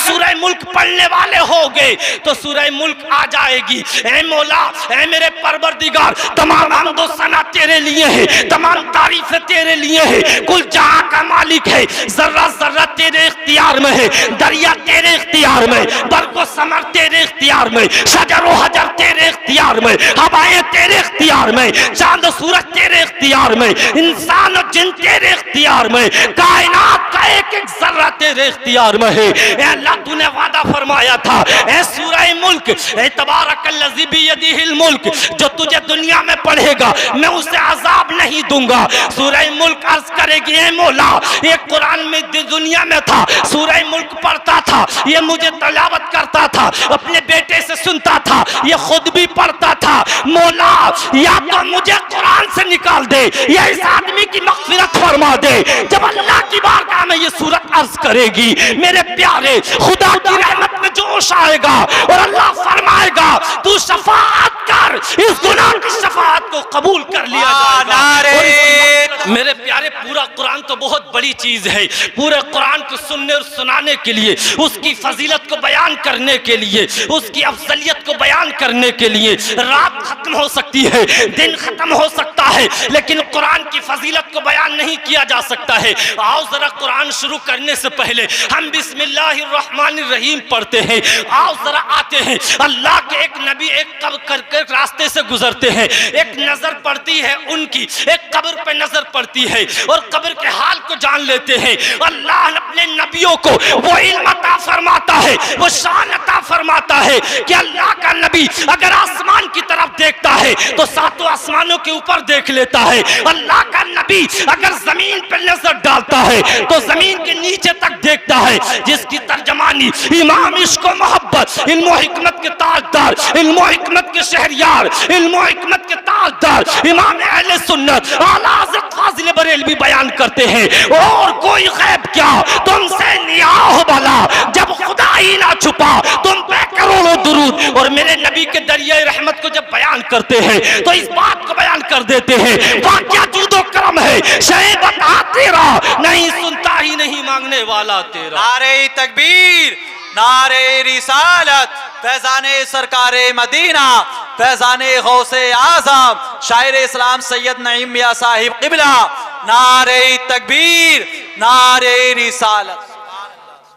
सूरह मुल्क पढ़ने वाले होगे तो सूरह मुल्क आ जाएगी। ऐ मौला, ऐ मेरे परवरदिगार, तमाम हम्दो सना तेरे लिए है, तमाम तारीफें तेरे लिए है। कुल जहां का मालिक है, जर्रा जर्रा तेरे इख्तियार में है, दरिया तेरे इख्तियार में, बरको समर तेरे इख्तियार में, शजरो हजर तेरे इख्तियार में, हवाएं तेरे इख्तियार में, चांद सूरज तेरे इख्तियार में, इंसान और जिन तेरे इख्तियार में, कायनात का एक एक जर्रा तेरे इख्तियार में है। ऐ अल्लाह, तूने वादा फरमाया था, ऐ सूरह मुल्क, ऐ तबारकल्लज़ी बियदिहिल मुल्क, जो तुझे दुनिया में पढ़ेगा मैं उसे अजाब नहीं दूंगा। सूरह मुल्क अर्ज करेगी, ऐ मौला, ये कुरान में दुनिया में था, सूरह मुल्क पढ़ता था, ये मुझे तलावत करता था, अपने बेटे से सुनता था, ये खुद भी पढ़ता था। मौला, या तो मुझे कुरान से निकाल दे या इस आदमी की मग़फ़िरत फरमा दे। जब अल्लाह की बारगाह में ये सूरत अर्ज करेगी, मेरे प्यारे, खुदा की रहमत में जोश आएगा और अल्लाह फरमाएगा, तू शफाअत कर, इस गुनाह की शफाअत को कबूल कर लिया जाएगा। मेरे प्यारे, पूरा कुरान तो बहुत बड़ी चीज है। पूरे कुरान को सुनने और सुनाने के लिए, उसकी फजीलत को बयान करने के लिए, उसकी अफजलियत को बयान करने के लिए रात खत्म हो सकती है, दिन खत्म हो सकता है, लेकिन कुरान की फजीलत को बयान नहीं किया जा सकता है। आओ जरा कुरान शुरू करने से पहले हम बिस्मिल्लाहिर्रहमानिर्रहीम पढ़ते हैं। आओ जरा आते हैं, अल्लाह के एक नबी एक कब्र के रास्ते से गुजरते हैं, एक नजर पड़ती है उनकी, एक कब्र पे नजर पड़ती है और कब्र के हाल को जान लेते हैं। अल्लाह अपने नबियों को वो इल्म अता फरमाता है, वो शान अता फरमाता है कि अल्लाह का नबी अगर आसमान की तरफ देखता है तो सातों आसमानों के ऊपर देख लेता है। अल्लाह का नबी अगर जमीन पर नजर डालता है तो जमीन के नीचे तक देखता है, जिसकी तर्जमानी इमाम इश्क व मोहब्बत, इल्म हिकमत के ताजदार, इल्म हिकमत के शहरियार, इल्म हिकमत के ताजदार इमाम अहले सुन्नत आला हज़रत फाज़िल बरेलवी बयान करते हैं। और कोई गैब क्या तुमसे नियाह भला, जब खुदा ही ना छुपा तुम पे करोड़ों दुरूद। और मेरे नबी के दरिया रहमत को जब बयान करते हैं तो इस बात को बयान कर देते हैं, वाक़या जूदो करम है, शय बता तेरा, नहीं सुनता ही नहीं मांगने वाला तेरा। नारे तकबीर, नारे रिसालत, फैजाने सरकारे मदीना, फैजाने गौसे आजम, शायर इस्लाम सैयद नईम मियां साहिब क़िबला। नारे तकबीर, नारे रिसालत।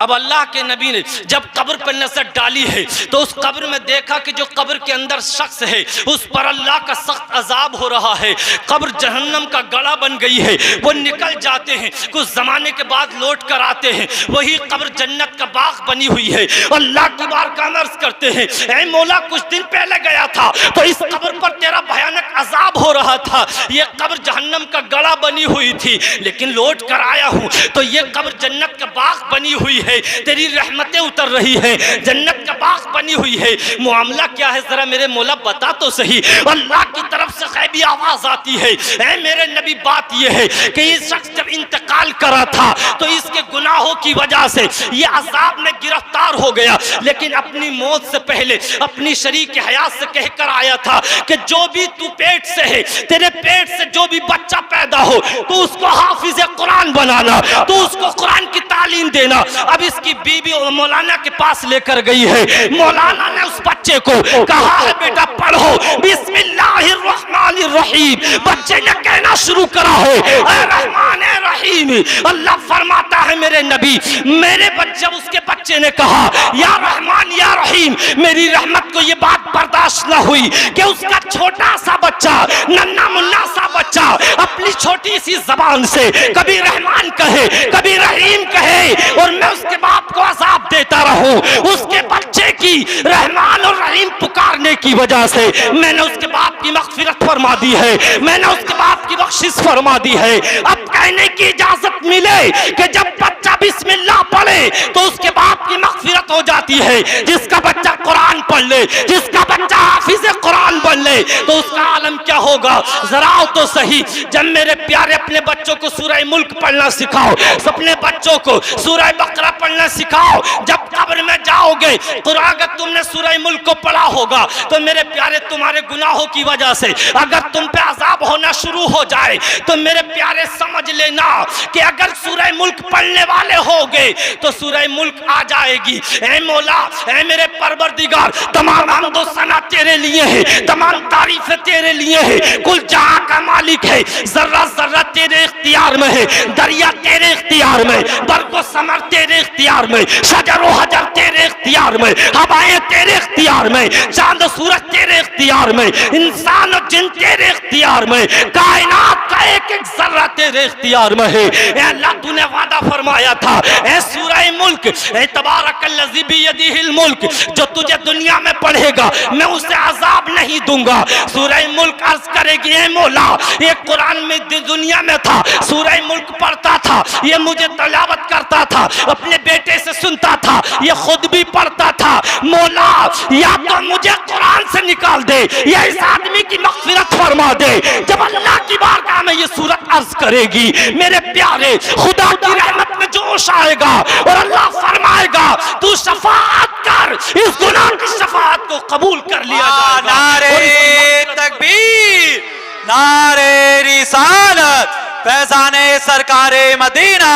अब अल्लाह के नबी ने जब कब्र पर नजर डाली है तो उस कब्र में देखा कि जो कब्र के अंदर शख्स है उस पर अल्लाह का सख्त अजाब हो रहा है। कब्र जहन्नम का गड़ा बन गई है, वो निकल जाते हैं, कुछ जमाने के बाद लौट कर आते हैं, वही कब्र जन्नत का बाग बनी हुई है। अल्लाह की बारगाह में अर्ज करते हैं, ऐ मौला, कुछ दिन पहले गया था तो इस कब्र पर तेरा भयानक अजाब हो रहा था, ये कब्र जहन्नम का गड़ा बनी हुई थी, लेकिन लौट कर आया हूँ तो ये कब्र जन्नत का बाग बनी हुई है, तेरी रहमतें उतर रही हैं, जन्नत का बाग बनी हुई है। मामला क्या है जरा मेरे मौला बता तो सही। अल्लाह की तरफ से गैबी आवाज आती है, ऐ मेरे नबी, बात यह है कि ये शख्स जब इंतकाल करा था तो इसके गुनाहों की वजह से ये अजाब में गिरफ्तार हो गया, लेकिन अपनी मौत से पहले अपनी शरीक हयात से कहकर आया था कि जो भी तू पेट से है, तेरे पेट से जो भी बच्चा पैदा हो तो उसको हाफिज कुरान बनाना, तो उसको कुरान की तालीम देना। अब इसकी बीबी मौलाना के पास लेकर गई है, मौलाना ने उस बच्चे को कहा है, बेटा पढ़ो बिस्मिल्लाहिर्रहमानिर्रहीम। बच्चे ने कहना शुरू करा है, ऐ रहमान ऐ रहीम। अल्लाह फरमाता है, मेरे नबी, मेरे बच्चे, उसके बच्चे ने कहा या रहमान या रहीम, मेरी रहमत को ये बात बर्दाश्त न हुई कि उसका छोटा सा बच्चा, नन्ना मुन्ना सा बच्चा अपनी छोटी सी जबान से कभी रहमान कहे, कभी रहीम कहे और मैं उसके बाप को अजाब देता रहूं। उसके बच्चे की रहमान और रहीम पुकारने की वजह से मैंने उसके बाप की मग़फ़िरत फरमा दी है, मैंने उसके बाप की बख्शिश फरमा दी है। अब कहने की इजाजत मिले कि जब बच्चा बिस्मिल्लाह पढ़े तो उसके बाप की मग़फ़िरत हो जाती है। जिसका बच्चा कुरान पढ़ ले, जिसका बच्चा हाफिज़ कुरान बन ले तो उसका आलम क्या होगा जरा तो सही। जब मेरे प्यारे अपने बच्चों को सूरह मुल्क पढ़ना सिखाओ, अपने बच्चों को सूरह बकरा पढ़ना सिखाओ, जब कब्र कब्र में जाओगे, कुरान अगर तुमने सूरह मुल्क को पढ़ा होगा तो मेरे प्यारे तुम्हारे गुनाहों की वजह से अगर तुम पे अजाब होना शुरू हो जाए तो मेरे प्यारे समझ लेना कि अगर सूरह मुल्क पढ़ने वाले होगे तो सूरह मुल्क आ जाएगी। ऐ मौला, ऐ मेरे परवरदिगार, तमाम हम्द व सना तेरे लिए है, तमाम तारीफें तेरे लिए है। कुल जहां का मालिक है, जर्रा जर्रा तेरे इख्तियार में है, दरिया तेरे इख्तियार में, बरको समर तेरे इख्तियार में, शजर व हजर तेरे इख्तियार में, हवाएं तेरे इख्तियार में, चांद सूरज तेरे इख्तियार में, इंसान और जिन तेरे इख्तियार में, कायनात का एक एक जर्रा तेरे इख्तियार में है। ऐ अल्लाह, तूने वादा फरमाया था, ऐ सूरह मुल्क, ऐ तबारकल्लज़ी बियदिहिल मुल्क, जो तुझे दुनिया में पढ़ेगा मैं उसे अजाब नहीं दूंगा। सूरह मुल्क अर्ज करेगी, ऐ मौला, ये कुरान में दुनिया में था, सूरह मुल्क पढ़ता था, ये मुझे तलावत करता था, अपने बेटे से सुनता था, ये खुद भी पढ़ता था। मौला, या तो मुझे कुरान से निकाल दे या इस आदमी की मग़फ़िरत फरमा दे। जब अल्लाह की बारगाह में ये सूरत अर्ज करेगी, मेरे प्यारे, खुदा की रहमत में जोश आएगा और अल्लाह फरमाएगा तू शफाअत कर, इस गुनाह की शफाअत को कबूल कर लिया जाएगा। नारे तकबीर, नारे रिसालत, फैज़ाने सरकारे मदीना,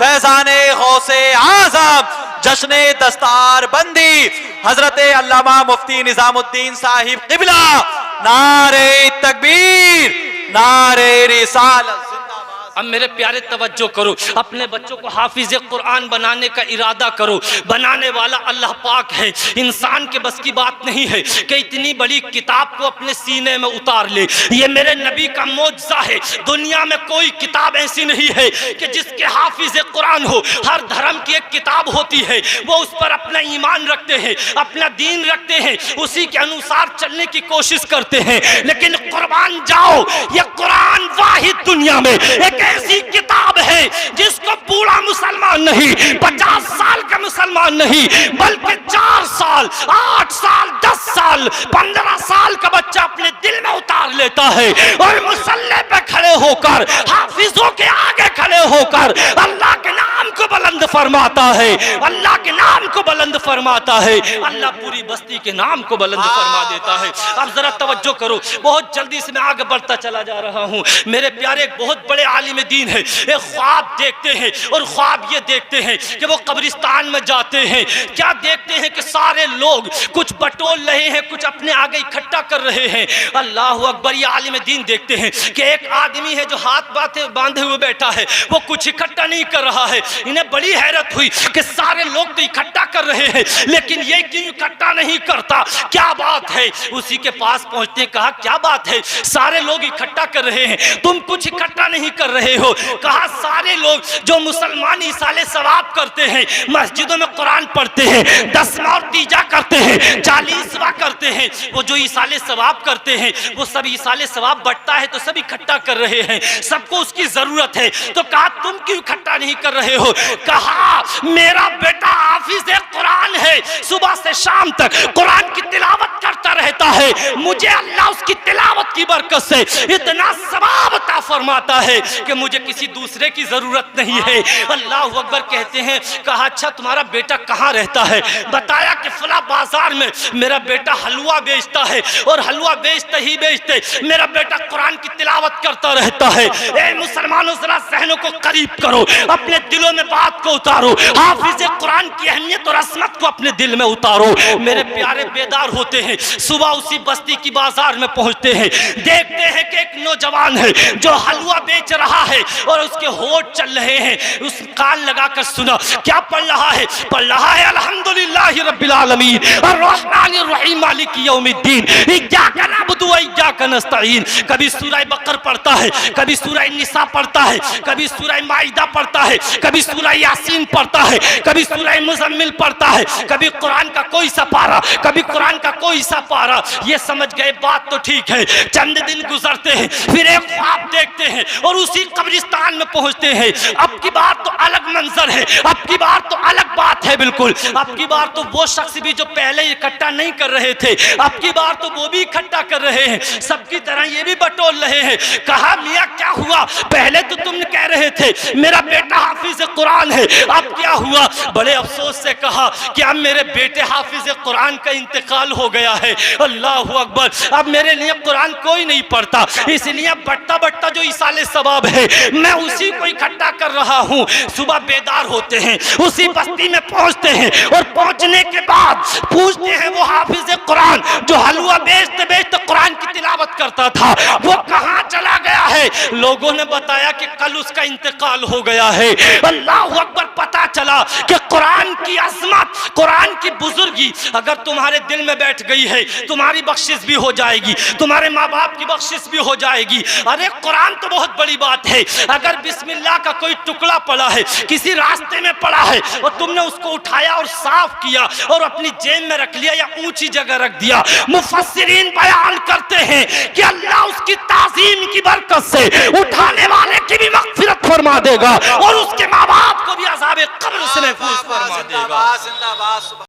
फैज़ाने गौसे आज़म, जश्ने दस्तार बंदी हजरत अल्लामा मुफ्ती निजामुद्दीन साहिब क़िबला। नारे तकबीर, नारे रिसालत। अब मेरे प्यारे तवज्जो करो, अपने बच्चों को हाफिज कुरान बनाने का इरादा करो। बनाने वाला अल्लाह पाक है, इंसान के बस की बात नहीं है कि इतनी बड़ी किताब को अपने सीने में उतार ले। ये मेरे नबी का मौजज़ा है। दुनिया में कोई किताब ऐसी नहीं है कि जिसके हाफिज कुरान हो। हर धर्म की एक किताब होती है, वो उस पर अपना ईमान रखते हैं, अपना दीन रखते हैं, उसी के अनुसार चलने की कोशिश करते हैं। लेकिन कुर्बान जाओ, ये कुरान वाहिद दुनिया में एक ऐसी किताब है जिसको बूढ़ा मुसलमान नहीं, 50 साल का मुसलमान नहीं, बल्कि 4 साल, 8 साल, 10 साल, 15 साल का बच्चा अपने दिल में उतार लेता है और मुसल्ले पे खड़े होकर, हाफिजों के आगे खड़े होकर अल्लाह के नाम को बुलंद फरमाता है, अल्लाह के नाम को बुलंद फरमाता है। अल्लाह पूरी बस्ती के नाम को बुलंद फरमा देता है। अब जरा तवज्जो करो, बहुत जल्दी से मैं आगे बढ़ता चला जा रहा हूँ। मेरे प्यारे, एक बहुत बड़े आलिम दीन है, एक ख्वाब देखते हैं और ख्वाब ये देखते हैं कि वो कब्रिस्तान में जाते हैं। क्या देखते हैं कि सारे लोग कुछ बटोर रहे हैं, कुछ अपने आगे इकट्ठा कर रहे हैं। अल्लाह अकबर। ये आलिम दीन देखते हैं कि एक आदमी है जो हाथ बांधे हुए बैठा है, वो कुछ इकट्ठा नहीं कर रहा है। इन्हें बड़ी हैरत हुई कि सारे लोग तो इकट्ठा कर रहे हैं, लेकिन ये क्यों इकट्ठा नहीं करता, क्या बात है। उसी के पास पहुंचते, कहा क्या बात है, सारे लोग इकट्ठा कर रहे हैं, तुम कुछ इकट्ठा नहीं कर रहे हो। कहा सारे लोग जो मुसलमान इसाले सवाब करते हैं, मस्जिदों में कुरान पढ़ते हैं, 10वां और तीजा करते हैं, 40वां करते हैं, वो जो इसाले सवाब करते हैं वो सब इसाले सवाब बढ़ता है तो सब इकट्ठा कर रहे हैं, सबको उसकी जरूरत है। तो कहा तुम क्यों इकट्ठा नहीं कर रहे हो। कहा मेरा बेटा हाफिज कुरान है, सुबह से शाम तक कुरान की तिलावत करता रहता है, मुझे अल्लाह उसकी तिलावत की बरकत से इतना सवाब अता फरमाता है कि मुझे किसी दूसरे की जरूरत नहीं है। अल्लाह अकबर कहते हैं। कहा अच्छा तुम्हारा बेटा कहाँ रहता है। बताया कि फला बाजार में मेरा बेटा हलवा बेचता है और हलवा बेचते ही बेचते मेरा बेटा कुरान की तिलावत करता रहता है। ए मुसलमानों, जरा ज़हनों को करीब करो, अपने दिलों में बात को उतारो, हाफिज कुरान की अहमियत और असमत को अपने दिल में उतारो। मेरे प्यारे बेदार होते हैं, सुबह उसी बस्ती की बाजार में पहुंचते हैं, देखते हैं कि एक नौजवान है जो हलवा बेच रहा है और उसके होठ चल रहे हैं। उस कान लगाकर सुना, क्या पढ़ रहा है। पढ़ रहा है अल्हम्दुलिल्लाहि रब्बिल आलमीन अर्रहमानिर रहीम मालिकी यौमिद्दीन इय्याका नअबुदु व इय्याका नस्तईन। कभी सूरह बकर पढ़ता है, कभी सूरह निसा पढ़ता है, कभी सूरह माइदा पढ़ता है, कभी सूरह यासीन पढ़ता है, कभी सूरह मुज़म्मिल पढ़ता है, कभी कुरान का कोई सा पारा, कभी कुरान का कोई सा पारा। ये समझ गए बात तो ठीक है। चंद दिन गुजरते हैं, फिर एक ख्वाब देखते हैं और उसी कब्रिस्तान में पहुंचते हैं। अब की बार तो अलग मंजर है, अब की बार तो अलग बात है बिल्कुल। अब की बार तो तो वो शख्स भी जो पहले इकट्ठा नहीं कर रहे थे, अब की बार तो वो भी इकट्ठा कर रहे हैं, सबकी तरह ये भी बटोर रहे हैं। कहा मियाँ क्या हुआ, पहले तो तुम कह रहे थे मेरा बेटा हाफिज कुरान है, अब क्या हुआ? बड़े अफसोस से कहा कि अब मेरे बेटे हाफिज कुरान का इंतकाल हो गया है। अल्लाह अकबर, अब मेरे लिए कुरान कोई नहीं पढ़ता, इसलिए बट्टा बट्टा जो इसाले सवाब है मैं उसी को इकट्ठा कर रहा हूँ। सुबह बेदार होते हैं, उसी बस्ती में पहुंचते हैं और पहुंचने के बाद पूछते हैं वो हाफिज कुरान जो हलवा बेचते बेचते कुरान की तिलावत करता था वो कहाँ चला गया है? लोगों ने बताया कि कल उसका इंतकाल हो गया है। अल्लाह अकबर, पता चला कि कुरान की अजमत, कुरान की बुजुर्गी अगर तुम्हारे दिल में बैठ गई है, तुम्हारी बख्शिश भी हो जाएगी, तुम्हारे माँ बाप की बख्शिश भी हो जाएगी। अरे कुरान तो बहुत बड़ी बात है, अगर बिस्मिल्लाह का कोई टुकड़ा पड़ा है, किसी रास्ते में पड़ा है और तुमने उसको उठाया और साफ किया और अपनी जेब में रख लिया या ऊंची जगह रख दिया, मुफस्सिरीन बयान करते हैं कि अल्लाह उसकी ताज़ीम की बरकत से उठाने वाले की भी मग़फ़िरत फरमा देगा और उसके माँ बाप को भी अज़ाब कब्र से महफूज फरमा देगा।